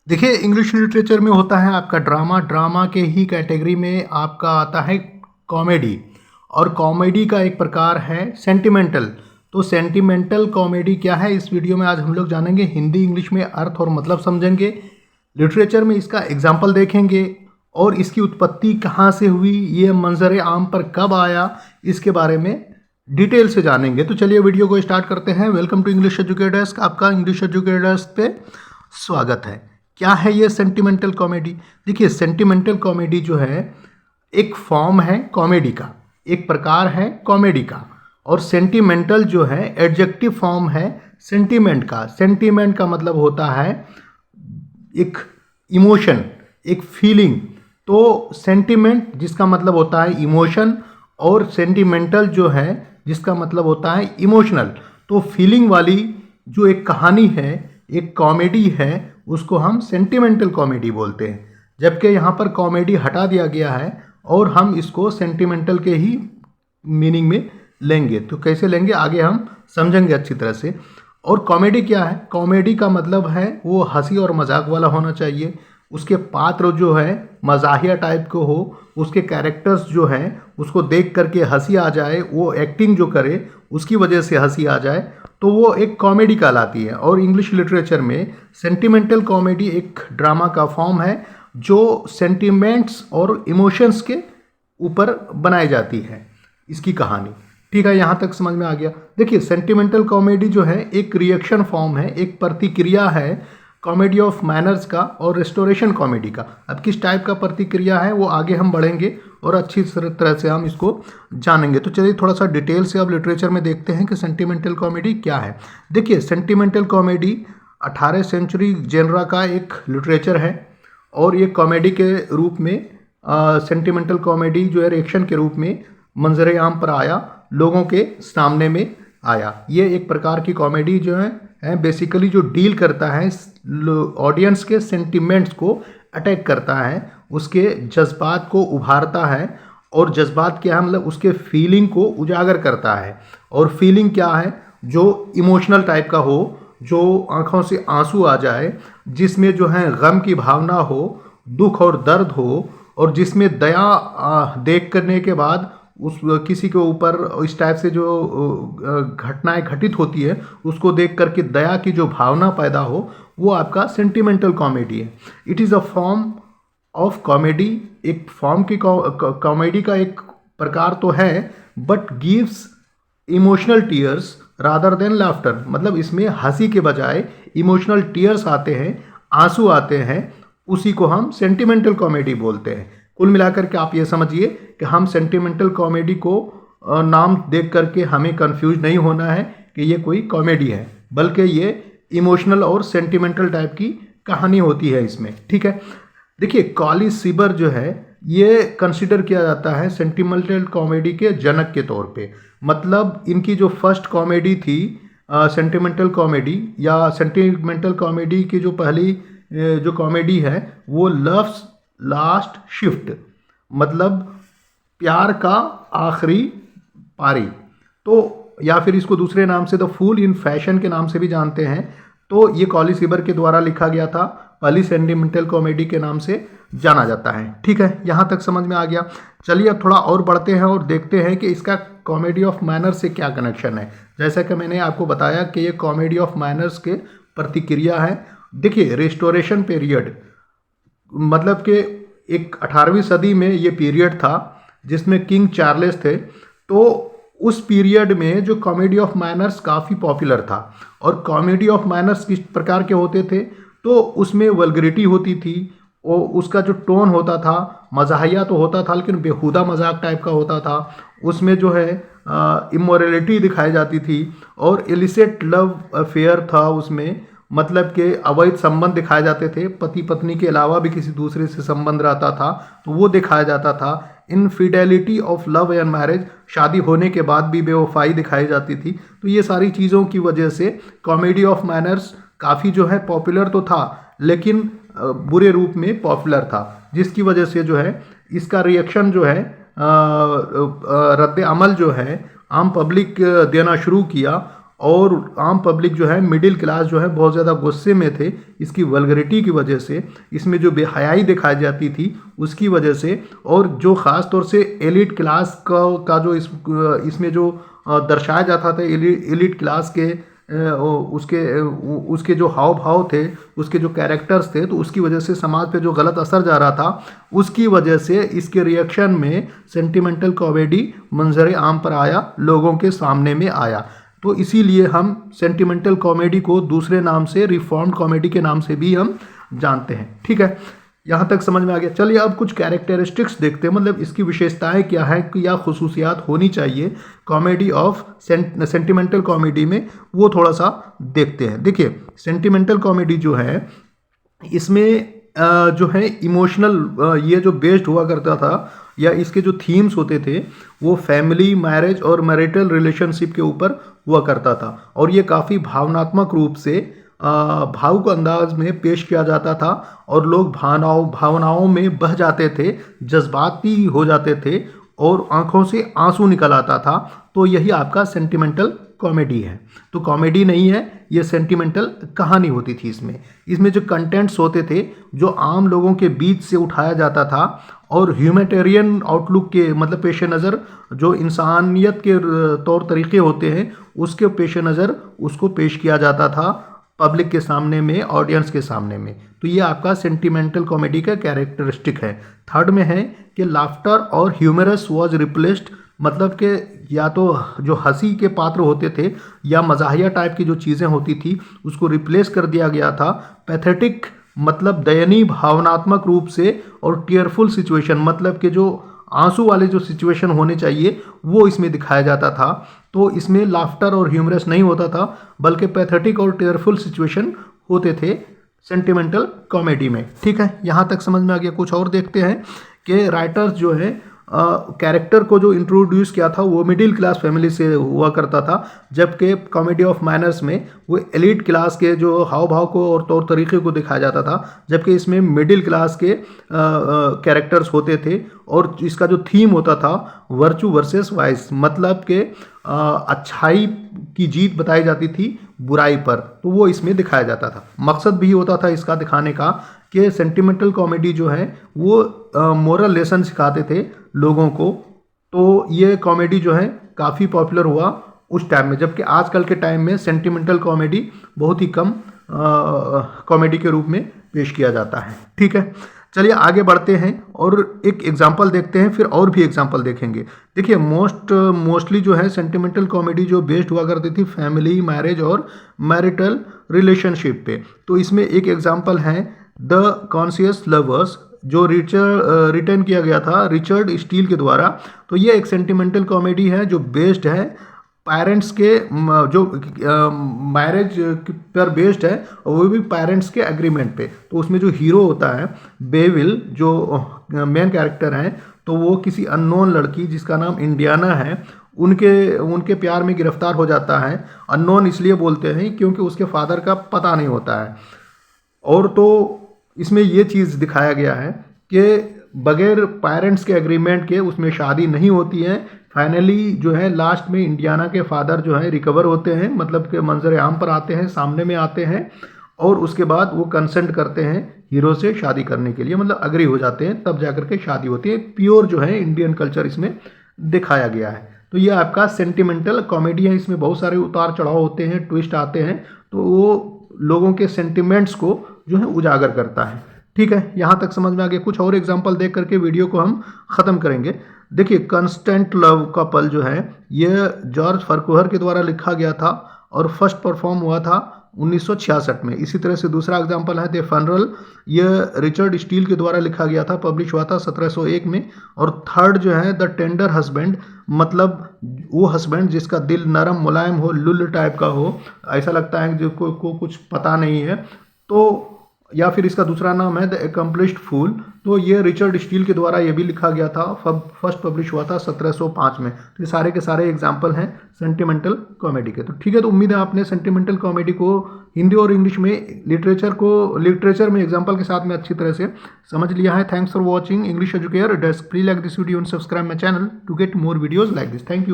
देखिए, English literature में होता है आपका ड्रामा। ड्रामा के ही कैटेगरी में आपका आता है कॉमेडी। और कॉमेडी का एक प्रकार है सेंटिमेंटल। तो सेंटिमेंटल कॉमेडी क्या है, इस वीडियो में आज हम लोग जानेंगे। हिंदी इंग्लिश में अर्थ और मतलब समझेंगे, लिटरेचर में इसका एग्जाम्पल देखेंगे और इसकी उत्पत्ति कहाँ से हुई, ये मंजर आम पर कब आया, इसके बारे में डिटेल से जानेंगे। तो चलिए वीडियो को स्टार्ट करते हैं। Welcome to English educate desk. आपका इंग्लिश एजुकेट डेस्क पे स्वागत है। क्या है ये सेंटिमेंटल कॉमेडी? देखिए, सेंटिमेंटल कॉमेडी जो है एक फॉर्म है कॉमेडी का, एक प्रकार है कॉमेडी का। और सेंटिमेंटल जो है एडजेक्टिव फॉर्म है सेंटीमेंट का। सेंटीमेंट का मतलब होता है एक इमोशन, एक फीलिंग। तो सेंटिमेंट जिसका मतलब होता है इमोशन, और सेंटिमेंटल जो है जिसका मतलब होता है इमोशनल। तो फीलिंग वाली जो एक कहानी है, एक कॉमेडी है, उसको हम सेंटिमेंटल कॉमेडी बोलते हैं। जबकि यहाँ पर कॉमेडी हटा दिया गया है और हम इसको सेंटिमेंटल के ही मीनिंग में लेंगे। तो कैसे लेंगे आगे हम समझेंगे अच्छी तरह से। और कॉमेडी क्या है? कॉमेडी का मतलब है वो हंसी और मजाक वाला होना चाहिए। उसके पात्र जो है मजाहिया टाइप को हो, उसके कैरेक्टर्स जो हैं उसको देख करके हंसी आ जाए, वो एक्टिंग जो करे उसकी वजह से हंसी आ जाए, तो वो एक कॉमेडी कहलाती है। और इंग्लिश लिटरेचर में सेंटिमेंटल कॉमेडी एक ड्रामा का फॉर्म है जो सेंटिमेंट्स और इमोशंस के ऊपर बनाई जाती है इसकी कहानी। ठीक है, यहाँ तक समझ में आ गया। देखिए, सेंटिमेंटल कॉमेडी जो है एक रिएक्शन फॉर्म है, एक प्रतिक्रिया है कॉमेडी ऑफ मैनर्स का और रेस्टोरेशन कॉमेडी का। अब किस टाइप का प्रतिक्रिया है वो आगे हम बढ़ेंगे और अच्छी तरह से हम इसको जानेंगे। तो चलिए थोड़ा सा डिटेल से अब लिटरेचर में देखते हैं कि सेंटिमेंटल कॉमेडी क्या है। देखिए, सेंटिमेंटल कॉमेडी 18वीं सेंचुरी जेनरा का एक लिटरेचर है और ये कॉमेडी के रूप में सेंटिमेंटल कॉमेडी जो है रिएक्शन के रूप में मंजर आम पर आया, लोगों के सामने में आया। ये एक प्रकार की कॉमेडी जो है बेसिकली जो डील करता है ऑडियंस के सेंटिमेंट्स को अटैक करता है, उसके जज्बात को उभारता है। और जज्बात क्या है, मतलब उसके फीलिंग को उजागर करता है। और फीलिंग क्या है? जो इमोशनल टाइप का हो, जो आंखों से आंसू आ जाए, जिसमें जो है गम की भावना हो, दुख और दर्द हो, और जिसमें दया देख करने के बाद उस किसी के ऊपर इस टाइप से जो घटनाएं घटित होती है उसको देख करके दया की जो भावना पैदा हो, वो आपका सेंटिमेंटल कॉमेडी है। It is a form of comedy. एक फॉर्म की कॉमेडी का एक प्रकार तो है, but gives emotional tears rather than laughter. मतलब इसमें हंसी के बजाय इमोशनल टीयर्स आते हैं, आंसू आते हैं, उसी को हम सेंटिमेंटल कॉमेडी बोलते हैं। कुल मिलाकर के आप ये समझिए कि हम सेंटिमेंटल कॉमेडी को नाम देख करके हमें कंफ्यूज नहीं होना है कि ये कोई कॉमेडी है, बल्कि ये इमोशनल और सेंटिमेंटल टाइप की कहानी होती है इसमें। ठीक है, देखिए, कॉली सीबर जो है ये कंसिडर किया जाता है सेंटिमेंटल कॉमेडी के जनक के तौर पे। मतलब इनकी जो फर्स्ट कॉमेडी थी सेंटिमेंटल कॉमेडी, या सेंटिमेंटल कॉमेडी की जो पहली जो कॉमेडी है वो लव्स लास्ट शिफ्ट, मतलब प्यार का आखिरी पारी। तो या फिर इसको दूसरे नाम से द फूल इन फैशन के नाम से भी जानते हैं। तो ये कॉली सीबर के द्वारा लिखा गया था, पहली सेंटिमेंटल कॉमेडी के नाम से जाना जाता है। ठीक है, यहाँ तक समझ में आ गया। चलिए अब थोड़ा और बढ़ते हैं और देखते हैं कि इसका कॉमेडी ऑफ मैनर्स से क्या कनेक्शन है। जैसा कि मैंने आपको बताया कि ये कॉमेडी ऑफ मैनर्स के प्रतिक्रिया है। देखिए, रिस्टोरेशन पीरियड मतलब कि एक 18वीं सदी में ये पीरियड था जिसमें किंग चार्ल्स थे। तो उस पीरियड में जो कॉमेडी ऑफ मैनर्स काफ़ी पॉपुलर था। और कॉमेडी ऑफ मैनर्स किस प्रकार के होते थे? तो उसमें वल्गरिटी होती थी, और उसका जो टोन होता था मजाहिया तो होता था, लेकिन बेहुदा मजाक टाइप का होता था। उसमें जो है इमोरलिटी दिखाई जाती थी, और इलिसिट लव अफेयर था उसमें, मतलब कि अवैध संबंध दिखाए जाते थे। पति पत्नी के अलावा भी किसी दूसरे से संबंध रहता था तो वो दिखाया जाता था। Infidelity of love and marriage, शादी होने के बाद भी बेवफाई दिखाई जाती थी। तो ये सारी चीज़ों की वजह से कॉमेडी ऑफ मैनर्स काफ़ी जो है पॉपुलर तो था, लेकिन बुरे रूप में पॉपुलर था, जिसकी वजह से जो है इसका रिएक्शन जो है रद्द अमल जो है आम पब्लिक देना शुरू किया। और आम पब्लिक जो है, मिडिल क्लास जो है, बहुत ज़्यादा गुस्से में थे इसकी वल्गरिटी की वजह से, इसमें जो बेहयाई दिखाई जाती थी उसकी वजह से, और जो ख़ास तौर से एलिट क्लास का जो इसमें जो दर्शाया जाता था, एलिट क्लास के उसके जो हाव भाव थे, उसके जो कैरेक्टर्स थे, तो उसकी वजह से समाज पे जो गलत असर जा रहा था, उसकी वजह से इसके रिएक्शन में सेंटिमेंटल कॉमेडी मंजर आम पर आया, लोगों के सामने में आया। तो इसीलिए हम सेंटिमेंटल कॉमेडी को दूसरे नाम से रिफॉर्म्ड कॉमेडी के नाम से भी हम जानते हैं। ठीक है, यहाँ तक समझ में आ गया। चलिए अब कुछ कैरेक्टरिस्टिक्स देखते हैं, मतलब इसकी विशेषताएं क्या है या खुसूसियात होनी चाहिए कॉमेडी ऑफ सेंटिमेंटल कॉमेडी में, वो थोड़ा सा देखते हैं। देखिए, सेंटिमेंटल कॉमेडी जो है इसमें जो है इमोशनल, ये जो बेस्ड हुआ करता था, या इसके जो थीम्स होते थे वो फैमिली, मैरिज और मैरिटल रिलेशनशिप के ऊपर हुआ करता था, और ये काफ़ी भावनात्मक रूप से भावुक अंदाज में पेश किया जाता था, और लोग भावनाओं में बह जाते थे, जज्बाती हो जाते थे, और आंखों से आंसू निकल आता था। तो यही आपका सेंटिमेंटल कॉमेडी है। तो कॉमेडी नहीं है, ये सेंटिमेंटल कहानी होती थी। इसमें जो कंटेंट्स होते थे जो आम लोगों के बीच से उठाया जाता था, और ह्यूमैनिटेरियन आउटलुक के, मतलब पेश नज़र जो इंसानियत के तौर तरीके होते हैं उसके पेश नज़र उसको पेश किया जाता था पब्लिक के सामने में, ऑडियंस के सामने में। तो ये आपका सेंटिमेंटल कॉमेडी का कैरेक्टरिस्टिक है। थर्ड में है कि लाफ्टर और ह्यूमरस वाज रिप्लेस्ड, मतलब कि या तो जो हंसी के पात्र होते थे या मजाहिया टाइप की जो चीज़ें होती थी उसको रिप्लेस कर दिया गया था पैथेटिक, मतलब दयनीय भावनात्मक रूप से, और टीयरफुल सिचुएशन, मतलब कि जो आंसू वाले जो सिचुएशन होने चाहिए वो इसमें दिखाया जाता था। तो इसमें लाफ्टर और ह्यूमरस नहीं होता था, बल्कि पैथेटिक और टीयरफुल सिचुएशन होते थे सेंटिमेंटल कॉमेडी में। ठीक है, यहाँ तक समझ में आ गया। कुछ और देखते हैं कि राइटर्स जो है कैरेक्टर को जो इंट्रोड्यूस किया था वो मिडिल क्लास फैमिली से हुआ करता था, जबकि कॉमेडी ऑफ माइनर्स में वो एलिट क्लास के जो हाव भाव को और तौर तरीके को दिखाया जाता था, जबकि इसमें मिडिल क्लास के कैरेक्टर्स होते थे, और इसका जो थीम होता था वर्चू वर्सेस वाइस, मतलब कि अच्छाई की जीत बताई जाती थी बुराई पर, तो वो इसमें दिखाया जाता था। मकसद भी होता था इसका दिखाने का कि सेंटिमेंटल कॉमेडी जो है वो मोरल लेसन सिखाते थे लोगों को। तो ये कॉमेडी जो है काफ़ी पॉपुलर हुआ उस टाइम में, जबकि आजकल के टाइम में सेंटिमेंटल कॉमेडी बहुत ही कम कॉमेडी के रूप में पेश किया जाता है। ठीक है, चलिए आगे बढ़ते हैं और एक एग्जांपल देखते हैं, फिर और भी एग्जांपल देखेंगे। देखिए, मोस्टली जो है सेंटिमेंटल कॉमेडी जो बेस्ड हुआ करती थी फैमिली, मैरिज और मैरिटल रिलेशनशिप पे। तो इसमें एक एग्जांपल है द कॉन्शियस लवर्स, जो रिटर्न किया गया था रिचर्ड स्टील के द्वारा। तो ये एक सेंटिमेंटल कॉमेडी है जो बेस्ड है पेरेंट्स के, जो मैरिज पर बेस्ड है, और वो भी पेरेंट्स के एग्रीमेंट पे। तो उसमें जो हीरो होता है बेविल, जो मेन कैरेक्टर हैं, तो वो किसी अननोन लड़की जिसका नाम इंडियाना है उनके प्यार में गिरफ्तार हो जाता है। अननोन इसलिए बोलते हैं क्योंकि उसके फादर का पता नहीं होता है। और तो इसमें ये चीज़ दिखाया गया है कि बगैर पेरेंट्स के एग्रीमेंट के उसमें शादी नहीं होती है। फाइनली जो है लास्ट में इंडियाना के फादर जो है रिकवर होते हैं, मतलब कि मंजर आम पर आते हैं, सामने में आते हैं, और उसके बाद वो कंसेंट करते हैं हीरो से शादी करने के लिए, मतलब अग्री हो जाते हैं, तब जाकर के शादी होती है। प्योर जो है इंडियन कल्चर इसमें दिखाया गया है। तो ये आपका सेंटिमेंटल कॉमेडी है। इसमें बहुत सारे उतार चढ़ाव होते हैं, ट्विस्ट आते हैं, तो वो लोगों के सेंटिमेंट्स को जो है उजागर करता है। ठीक है, यहाँ तक समझ में आ गया। कुछ और एग्जांपल देख करके वीडियो को हम ख़त्म करेंगे। देखिए, कंस्टेंट लव कपल जो है ये जॉर्ज फरकुहर के द्वारा लिखा गया था और फर्स्ट परफॉर्म हुआ था 1966 में। इसी तरह से दूसरा एग्जांपल है द फनरल, ये रिचर्ड स्टील के द्वारा लिखा गया था, पब्लिश हुआ था 1701 में। और थर्ड जो है द टेंडर हस्बैंड, मतलब वो हस्बैंड जिसका दिल नरम मुलायम हो, लुल टाइप का हो, ऐसा लगता है कि को कुछ पता नहीं है। तो या फिर इसका दूसरा नाम है द एकम्प्लिश्ड फूल। तो ये रिचर्ड स्टील के द्वारा ये भी लिखा गया था, फर्स्ट पब्लिश हुआ था 1705 में। तो ये सारे के सारे एग्जाम्पल हैं सेंटिमेंटल कॉमेडी के। तो ठीक है, तो उम्मीद है आपने सेंटिमेंटल कॉमेडी को हिंदी और इंग्लिश में लिटरेचर में एग्जाम्पल के साथ में अच्छी तरह से समझ लिया है। Thanks for watching English educare desk. Please like this video and subscribe my channel to get more videos like this. Thank you.